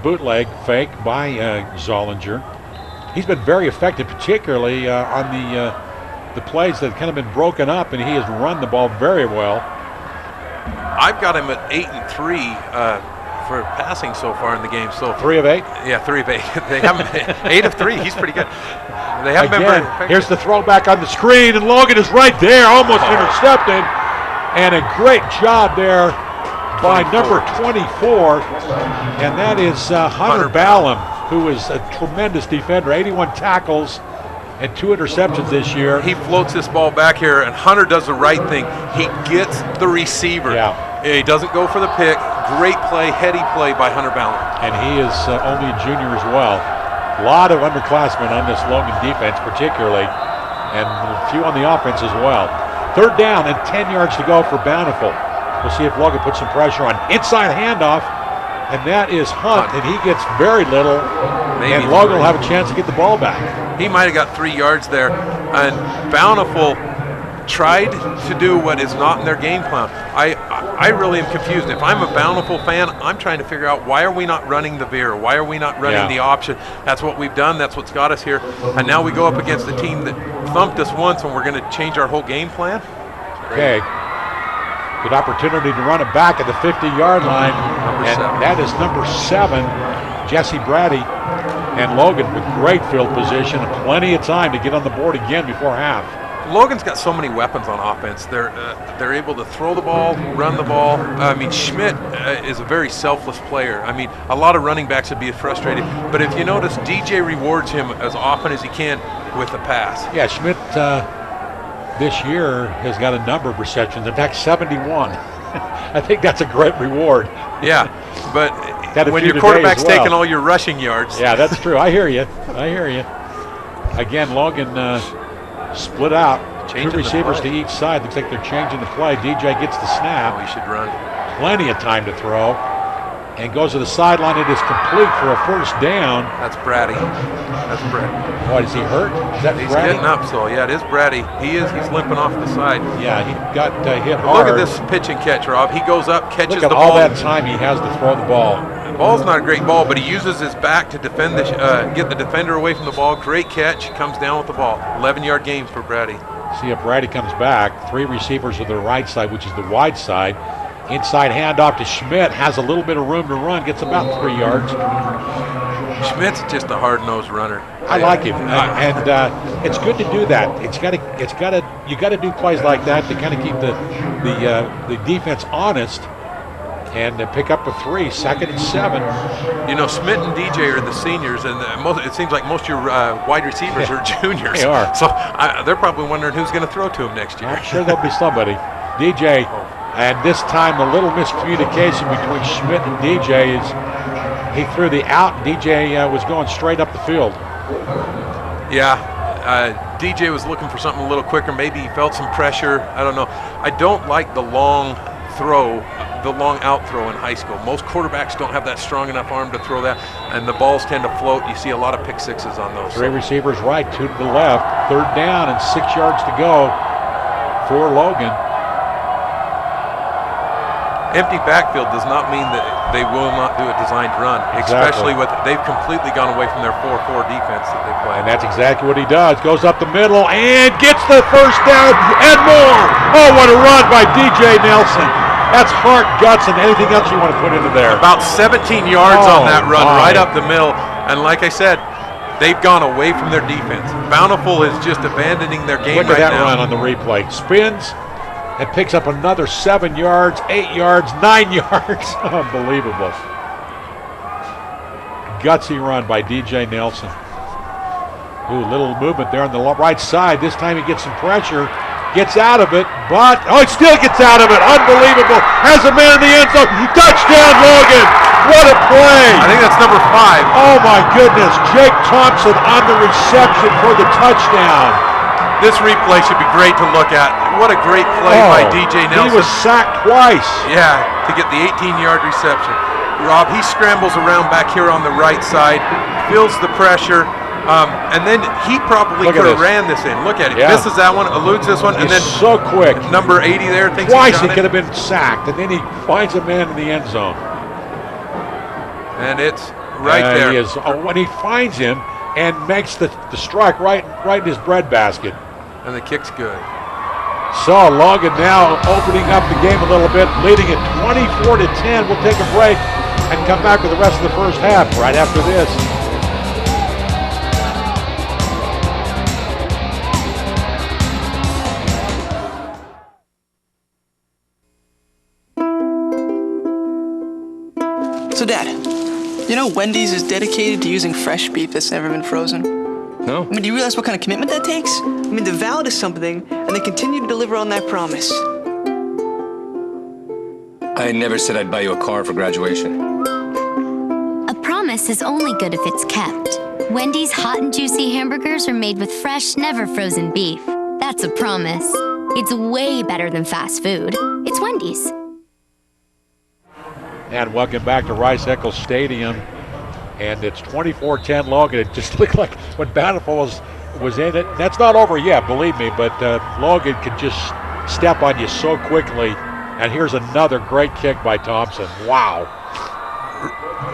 bootleg fake by Zollinger. He's been very effective, particularly on the plays that have kind of been broken up, and he has run the ball very well. I've got him at 8 and 3 for passing so far in the game. So 3 of 8? Yeah, 3 of 8. They haven't 8 of 3. He's pretty good. They haven't been very effective. Here's the throwback on the screen, and Logan is right there, almost intercepted. And a great job there by number 24, and that is Hunter Ballum, who is a tremendous defender, 81 tackles and 2 interceptions this year. He floats this ball back here, and Hunter does the right thing. He gets the receiver. Yeah. He doesn't go for the pick. Great play, heady play by Hunter Ballum. And he is only a junior as well. A lot of underclassmen on this Logan defense particularly, and a few on the offense as well. 3rd down and 10 yards to go for Bountiful. We'll see if Logan puts some pressure on. Inside handoff, and that is Hunt, and he gets very little. Maybe. And Logan will have a chance to get the ball back. He might have got 3 yards there. And Bountiful tried to do what is not in their game plan. I really am confused. If I'm a Bountiful fan, I'm trying to figure out, why are we not running the veer? Why are we not running the option? That's what we've done. That's what's got us here. And now we go up against a team that thumped us once, and we're going to change our whole game plan? Okay. Good opportunity to run it back at the 50-yard line. And that is number 7, Jesse Brady. And Logan with great field position and plenty of time to get on the board again before half. Logan's got so many weapons on offense. They're able to throw the ball, run the ball. I mean, Schmidt is a very selfless player. I mean, a lot of running backs would be frustrated. But if you notice, DJ rewards him as often as he can with the pass. Yeah, Schmidt this year has got a number of receptions. In fact, 71. I think that's a great reward. Yeah, but when your quarterback's taking all your rushing yards. Yeah, that's true. I hear you. Again, Logan split out. Changing 2 receivers to each side. Looks like they're changing the play. DJ gets the snap. He should run. Plenty of time to throw. And goes to the sideline. It is complete for a 1st down. That's Brady. What, is he hurt? Is that He's Brady? getting up, so yeah, it is Brady. He's limping off the side. Yeah, he got hit hard. Look at this pitch and catch, Rob. He goes up, catches the ball. Look at all that time he has to throw the ball. The ball's not a great ball, but he uses his back to defend get the defender away from the ball. Great catch, comes down with the ball. 11-yard gain for Brady. See if Brady comes back. 3 receivers to the right side, which is the wide side. Inside handoff to Schmidt, has a little bit of room to run, gets about 3 yards. Schmidt's just a hard-nosed runner. I like him, and it's good to do that. You got to do plays like that to kind of keep the defense honest, and pick up a 3, 2nd and 7. You know, Schmidt and DJ are the seniors, and it seems like most of your wide receivers are juniors. They are. So they're probably wondering who's going to throw to him next year. I'm sure there'll be somebody. DJ. And this time a little miscommunication between Schmidt and DJ is he threw the out. DJ was going straight up the field. Yeah, DJ was looking for something a little quicker. Maybe he felt some pressure. I don't know. I don't like the long out throw in high school. Most quarterbacks don't have that strong enough arm to throw that, and the balls tend to float. You see a lot of pick sixes on those. 3 receivers right, 2 to the left. 3rd down and 6 yards to go for Logan. Empty backfield does not mean that they will not do a designed run, especially with they've completely gone away from their 4-4 defense that they play. And that's exactly what he does. Goes up the middle and gets the 1st down and more. Oh, what a run by DJ Nelson. That's heart, guts, and anything else you want to put into there. About 17 yards on that run, right up the middle. And like I said, they've gone away from their defense. Bountiful is just abandoning their game right now. Look at that run on the replay. Spins. And picks up another 7 yards, 8 yards, 9 yards. Unbelievable. Gutsy run by DJ Nelson. Ooh, little movement there on the right side. This time he gets some pressure, gets out of it, but, he still gets out of it. Unbelievable. Has a man in the end zone. Touchdown, Logan. What a play. I think that's number 5. Oh, my goodness. Jake Thompson on the reception for the touchdown. This replay should be great to look at. What a great play by DJ Nelson. He was sacked twice. Yeah, to get the 18-yard reception. Rob, he scrambles around back here on the right side, feels the pressure, and then he probably could have ran this in. Look at it. Yeah. Misses that one, eludes this one, and then so quick. Number 80 there thinks twice he could have been sacked, and then he finds a man in the end zone. And it's Right there. He is, when he finds him and makes the strike right in his breadbasket. And the kick's good. So Logan now opening up the game a little bit, leading it 24-10. We'll take a break and come back with the rest of the first half right after this. So, Dad, you know Wendy's is dedicated to using fresh beef that's never been frozen? No? I mean, do you realize what kind of commitment that takes? I mean, they're vowed to something, and they continue to deliver on that promise. I never said I'd buy you a car for graduation. A promise is only good if it's kept. Wendy's hot and juicy hamburgers are made with fresh, never frozen beef. That's a promise. It's way better than fast food. It's Wendy's. And welcome back to Rice Eccles Stadium. And it's 24-10 Logan. It just looked like when Bountiful was in it. That's not over yet, believe me, but Logan can just step on you so quickly. And here's another great kick by Thompson. Wow.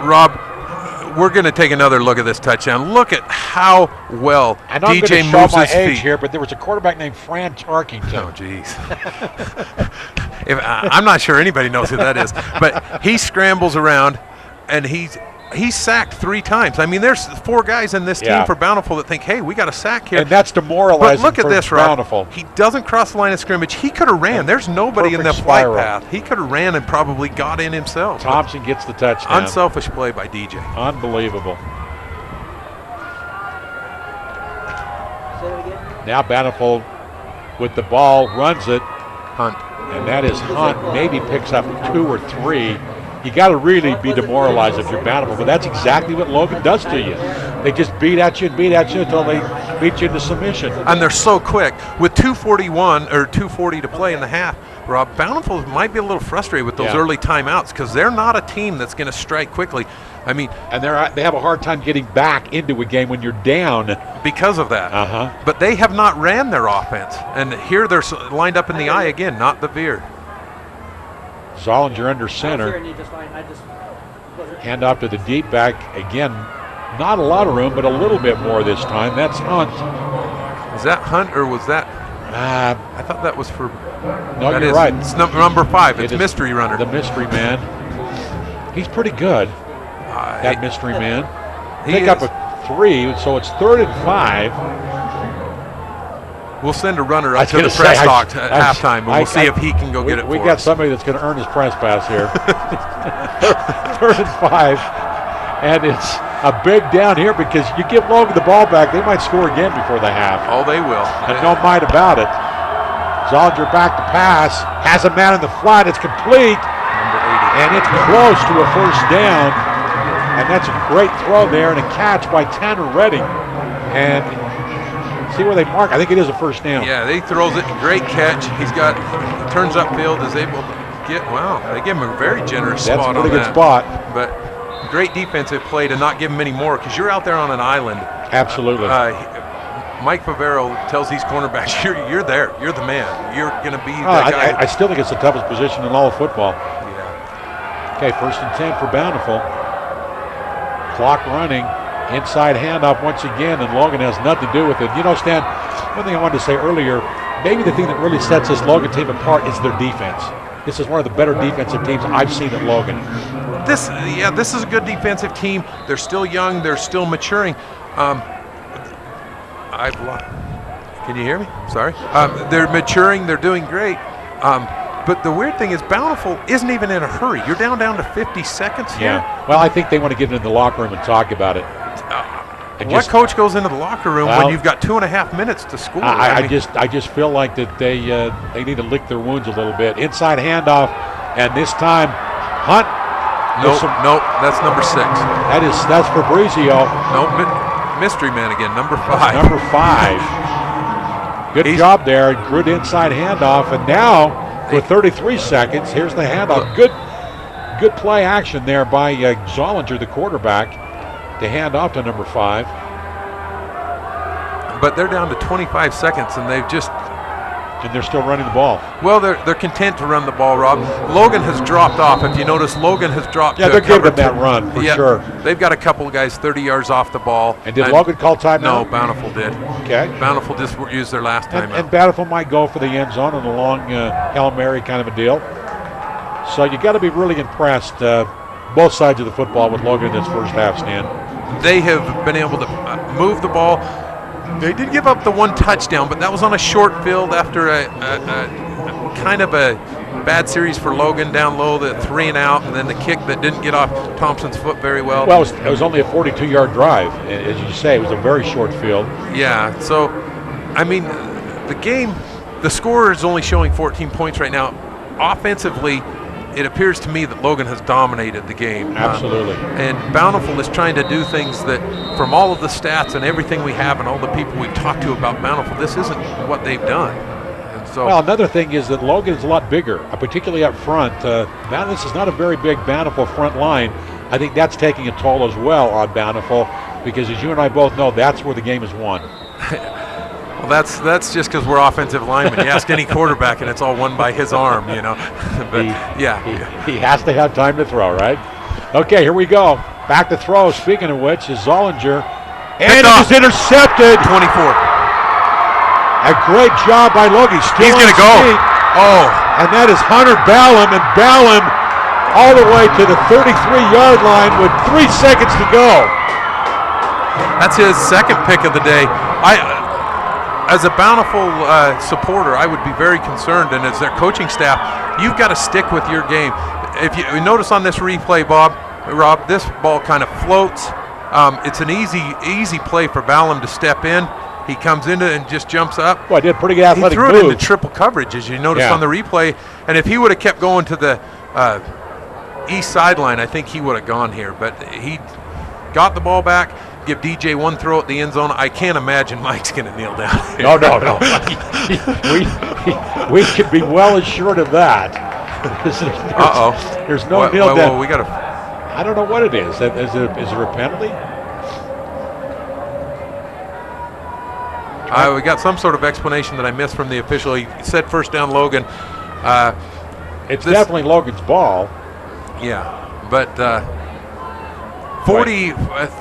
Rob, we're going to take another look at this touchdown. Look at how well And I'm DJ going to moves show my his age feet. here, but there was a quarterback named Fran Tarkington. Oh, jeez. I'm not sure anybody knows who that is, but he scrambles around, and he's sacked 3 times. I mean, there's 4 guys in this team for Bountiful that think, hey, we got a sack here. And that's demoralizing. But look at for this, Rob. Bountiful. He doesn't cross the line of scrimmage. He could have ran. There's nobody in the Perfect flight spiral. path. He could have ran and probably got in himself. Thompson gets the touchdown. Unselfish play by DJ. Unbelievable. Now Bountiful with the ball, runs it, Hunt. and that is Hunt. Maybe picks up 2 or 3. You got to really be demoralized if you're Bountiful, but that's exactly what Logan does to you. They just beat at you until they beat you into submission. And they're so quick. With 2:41 or 2:40 to play in the half, Rob, Bountiful might be a little frustrated with those early timeouts because they're not a team that's going to strike quickly. I mean, and they have a hard time getting back into a game when you're down. Because of that. Uh-huh. But they have not ran their offense. And here they're lined up in the eye again, not the veer. Zollinger under center. Hand off to the deep back. Again, not a lot of room, but a little bit more this time. That's Hunt. Is that Hunt or was that? I thought that was for. No, you're right. It's number 5. It's Mystery Runner. The Mystery Man. He's pretty good. That Mystery Man. Pick up a 3, so it's 3rd and 5. We'll send a runner up to the press box at halftime, and we'll see if he can go get it for us. We got somebody that's going to earn his press pass here. 3rd and 5, and it's a big down here because you give Logan the ball back, they might score again before the half. Oh, they will. And no might about it. Zollinger back to pass, has a man in the flat, it's complete, and it's close to a first down. And that's a great throw there and a catch by Tanner Redding. And see where they mark. I think it is a first down. Yeah, he throws it. Great catch. He turns upfield, is able to get, wow, they give him a very generous spot on that. That's a pretty good spot. But great defensive play to not give him any more because you're out there on an island. Absolutely. Mike Favero tells these cornerbacks, you're there. You're the man. You're going to be the guy. I still think it's the toughest position in all of football. Yeah. Okay, 1st and 10 for Bountiful. Clock running. Inside handoff once again, and Logan has nothing to do with it. You know, Stan, one thing I wanted to say earlier, maybe the thing that really sets this Logan team apart is their defense. This is one of the better defensive teams I've seen at Logan. This is a good defensive team. They're still young. They're still maturing. Can you hear me? Sorry. They're maturing. They're doing great. But the weird thing is Bountiful isn't even in a hurry. You're down to 50 seconds here. Yeah. Well, I think they want to get into the locker room and talk about it. What coach goes into the locker room when you've got 2.5 minutes to score? I just feel like that they need to lick their wounds a little bit. Inside handoff, and this time Hunt. Nope, that's number 6. That's Fabrizio. Nope, Mystery Man again, number 5. Number 5. Good job there. Good inside handoff, and now with 33 seconds, here's the handoff. Good play action there by Zollinger, the quarterback, to hand off to number 5. But they're down to 25 seconds, and they've just and they're still running the ball. Well, they're content to run the ball, Rob. Logan has dropped off. If you notice, Logan has dropped. Yeah, to they're giving cover them that run for sure. They've got a couple of guys 30 yards off the ball. And did Logan call timeout? No, Bountiful did. Okay. Bountiful just used their last timeout. And Bountiful might go for the end zone on a long Hail Mary kind of a deal. So you got to be really impressed, both sides of the football, with Logan in this first half, Stan. They have been able to move the ball. They did give up the one touchdown, but that was on a short field after a kind of a bad series for Logan down low, the 3 and out, and then the kick that didn't get off Thompson's foot very well. Well, it was only a 42-yard drive. As you say, it was a very short field. Yeah, so, I mean, the score is only showing 14 points right now. Offensively, it appears to me that Logan has dominated the game. Absolutely. And Bountiful is trying to do things that, from all of the stats and everything we have and all the people we've talked to about Bountiful, this isn't what they've done. And so, well, another thing is that Logan is a lot bigger, particularly up front. Now, this is not a very big Bountiful front line. I think that's taking a toll as well on Bountiful, because as you and I both know, that's where the game is won. Well, that's just because we're offensive linemen. You ask any quarterback, and it's all won by his arm, you know. But he has to have time to throw, right? Okay, here we go. Back to throw. Speaking of which, is Zollinger, and it was intercepted. 24. A great job by Logie. He's going to go. Oh, and that is Hunter Ballum, and Ballum all the way to the 33-yard line with 3 seconds to go. That's his second pick of the day. As a Bountiful supporter, I would be very concerned, and as their coaching staff, you've got to stick with your game. If you notice on this replay, Rob, this ball kind of floats. It's an easy play for Ballum to step in. He comes into it and just jumps up. Well, I did pretty good athletic move. He threw it into triple coverage, as you noticed on the replay. And if he would have kept going to the east sideline, I think he would have gone here. But he got the ball back. Give DJ one throw at the end zone. I can't imagine Mike's going to kneel down here. No. we can be well assured of that. There's no kneel down. We got I don't know what it is. Is there a penalty? We got some sort of explanation that I missed from the official. He said first down Logan. It's definitely Logan's ball. Yeah, but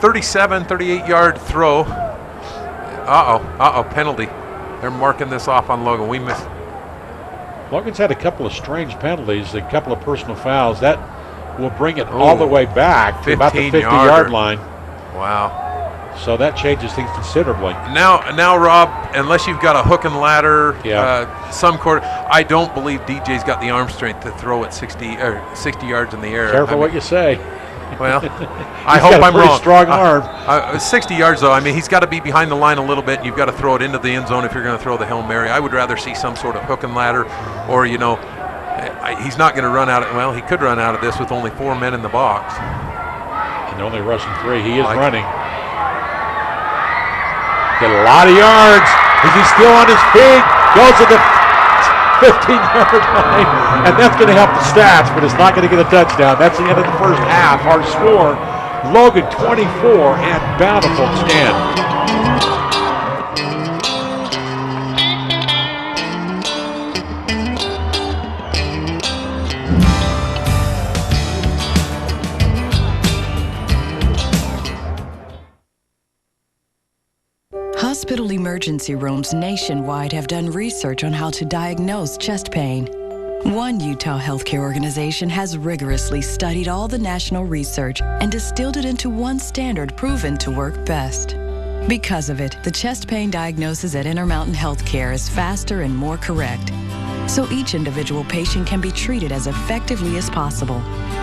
37, 38-yard throw. Penalty. They're marking this off on Logan. We missed. Logan's had a couple of strange penalties, a couple of personal fouls. That will bring it all the way back to about the 50-yard line. Wow. So that changes things considerably. Now, Rob, unless you've got a hook and ladder, I don't believe DJ's got the arm strength to throw it 60 yards in the air. Careful what you say. Well, I hope I'm wrong. Strong arm. 60 yards, though. I mean, he's got to be behind the line a little bit, and you've got to throw it into the end zone if you're going to throw the Hail Mary. I would rather see some sort of hook and ladder, or, he's not going to run out of, well, he could run out of this with only 4 men in the box. And they're only rushing 3. He is running. Get a lot of yards. Is he still on his feet? Goes to the 15-yard line, and that's going to help the stats, but it's not going to get a touchdown. That's the end of the first half. Our score, Logan 24 and Bountiful 10. Hospital emergency rooms nationwide have done research on how to diagnose chest pain. One Utah healthcare organization has rigorously studied all the national research and distilled it into one standard proven to work best. Because of it, the chest pain diagnosis at Intermountain Healthcare is faster and more correct, so each individual patient can be treated as effectively as possible.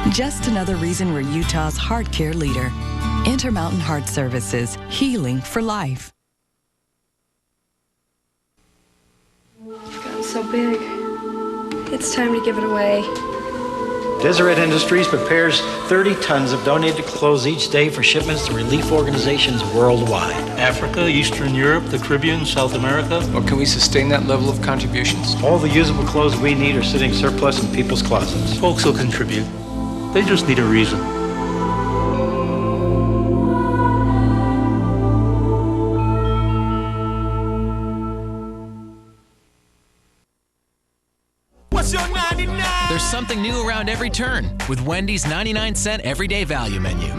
Just another reason we're Utah's heart care leader. Intermountain Heart Services, healing for life. It's gotten so big. It's time to give it away. Deseret Industries prepares 30 tons of donated clothes each day for shipments to relief organizations worldwide. Africa, Eastern Europe, the Caribbean, South America. Or can we sustain that level of contributions? All the usable clothes we need are sitting surplus in people's closets. Folks will contribute. They just need a reason. something new around every turn with Wendy's 99-cent everyday value menu.